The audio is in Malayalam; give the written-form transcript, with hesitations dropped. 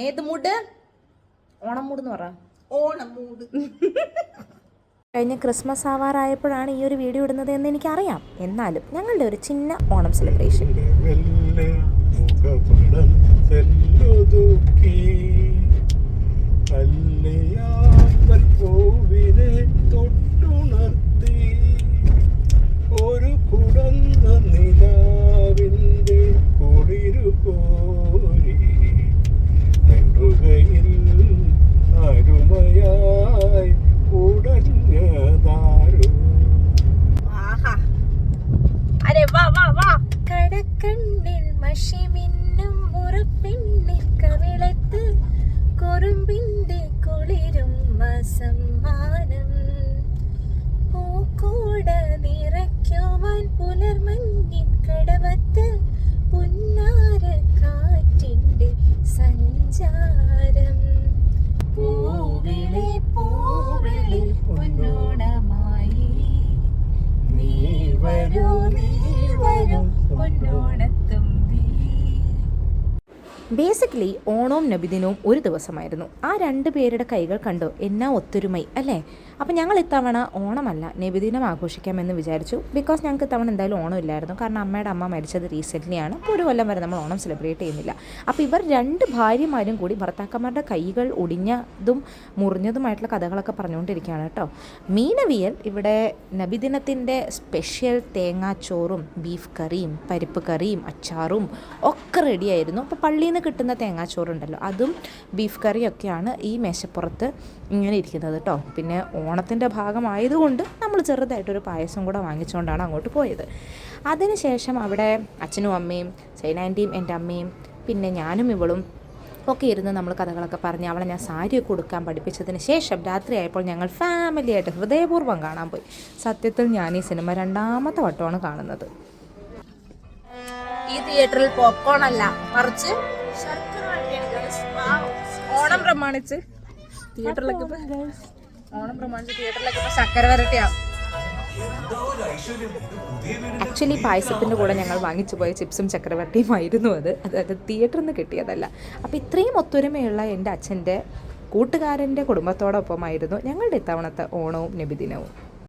ഏത് മൂഡ്? ഓണം മൂഡ് എന്ന് പറ. ഓണം മൂഡ്. കഴിഞ്ഞ ക്രിസ്മസ് ആവാറായപ്പോഴാണ് ഈ ഒരു വീഡിയോ ഇടുന്നത് എന്ന് എനിക്കറിയാം. എന്നാലും ഞങ്ങളുടെ ഒരു ചിന്ന ഓണം സെലിബ്രേഷൻ. ഒരു കുടന്ന നിലാവിൻ്റെ കുളിരു കോരി നെടുകയിൽ അരുമയായി ഉടഞ്ഞതാരോ. കടക്കണ്ണിൽ മഷി മിന്നും മുറപ്പെണ്ണിൻ കവിളത്ത് കുറുമ്പിന്റെ കുളിരും സമ്മാനം. പൂക്കൂട നിറയ്ക്കുവാൻ പുലർമഞ്ഞിൻ കടവത്ത് പുന്നാര കാറ്റിന്റെ സഞ്ചാരം. പൂവിളി പൂവിളി പൊന്നോണമായി നീ വരൂ പൊന്നോണത്തുമ്പി. ബേസിക്കലി ഓണവും നബിദിനവും ഒരു ദിവസമായിരുന്നു. ആ രണ്ട് പേരുടെ കൈകൾ കണ്ടോ എന്നാ ഒത്തൊരുമൈ അല്ലേ? അപ്പോൾ ഞങ്ങൾ ഇത്തവണ ഓണമല്ല നബിദിനം ആഘോഷിക്കാമെന്ന് വിചാരിച്ചു. ബിക്കോസ് ഞങ്ങൾക്ക് ഇത്തവണ എന്തായാലും ഓണം ഇല്ലായിരുന്നു. കാരണം അമ്മയുടെ അമ്മ മരിച്ചത് റീസെൻ്റ്ലിയാണ്. അപ്പോൾ ഒരു കൊല്ലം വരെ നമ്മൾ ഓണം സെലിബ്രേറ്റ് ചെയ്യുന്നില്ല. അപ്പോൾ ഇവർ രണ്ട് ഭാര്യമാരും കൂടി ഭർത്താക്കന്മാരുടെ കൈകൾ ഒടിഞ്ഞതും മുറിഞ്ഞതുമായിട്ടുള്ള കഥകളൊക്കെ പറഞ്ഞുകൊണ്ടിരിക്കുകയാണ് കേട്ടോ. മീനവിയൽ ഇവിടെ നബിദിനത്തിൻ്റെ സ്പെഷ്യൽ തേങ്ങാച്ചോറും ബീഫ് കറിയും പരിപ്പ് കറിയും അച്ചാറും ഒക്കെ റെഡിയായിരുന്നു. അപ്പോൾ പള്ളിയിൽ നിന്ന് കിട്ടുന്ന തേങ്ങാച്ചോറുണ്ടല്ലോ, അതും ബീഫ് കറിയൊക്കെയാണ് ഈ മേശപ്പുറത്ത് ഇങ്ങനെ ഇരിക്കുന്നത് കേട്ടോ. പിന്നെ ഓണത്തിൻ്റെ ഭാഗമായതുകൊണ്ട് നമ്മൾ ചെറുതായിട്ടൊരു പായസം കൂടെ വാങ്ങിച്ചുകൊണ്ടാണ് അങ്ങോട്ട് പോയത്. അതിനുശേഷം അവിടെ അച്ഛനും അമ്മയും സൈനാൻ്റിയും എൻ്റെ അമ്മയും പിന്നെ ഞാനും ഇവളും ഒക്കെ ഇരുന്ന് നമ്മൾ കഥകളൊക്കെ പറഞ്ഞ് അവളെ ഞാൻ സാരിയൊക്കെ കൊടുക്കാൻ പഠിപ്പിച്ചതിന് ശേഷം രാത്രിയായപ്പോൾ ഞങ്ങൾ ഫാമിലിയായിട്ട് ഹൃദയപൂർവ്വം കാണാൻ പോയി. സത്യത്തിൽ ഞാൻ ഈ സിനിമ രണ്ടാമത്തെ വട്ടമാണ് കാണുന്നത്. ഈ തിയേറ്ററിൽ പോപ്കോൺ അല്ല, മറിച്ച് ഓണം പ്രമാണിച്ച് തിയേറ്ററിലേക്ക് ശർക്കര വരട്ടിയാണ്. ആക്ച്വലി പായസത്തിൻ്റെ കൂടെ ഞങ്ങൾ വാങ്ങിച്ചു പോയ ചിപ്സും ചക്രവർത്തിയും ആയിരുന്നു അത്. അതായത് തിയേറ്ററിൽ നിന്ന് കിട്ടിയതല്ല. അപ്പോൾ ഇത്രയും ഒത്തൊരുമയുള്ള എൻ്റെ അച്ഛൻ്റെ കൂട്ടുകാരൻ്റെ കുടുംബത്തോടൊപ്പമായിരുന്നു ഞങ്ങളുടെ ഇത്തവണത്തെ ഓണവും നബിദിനവും.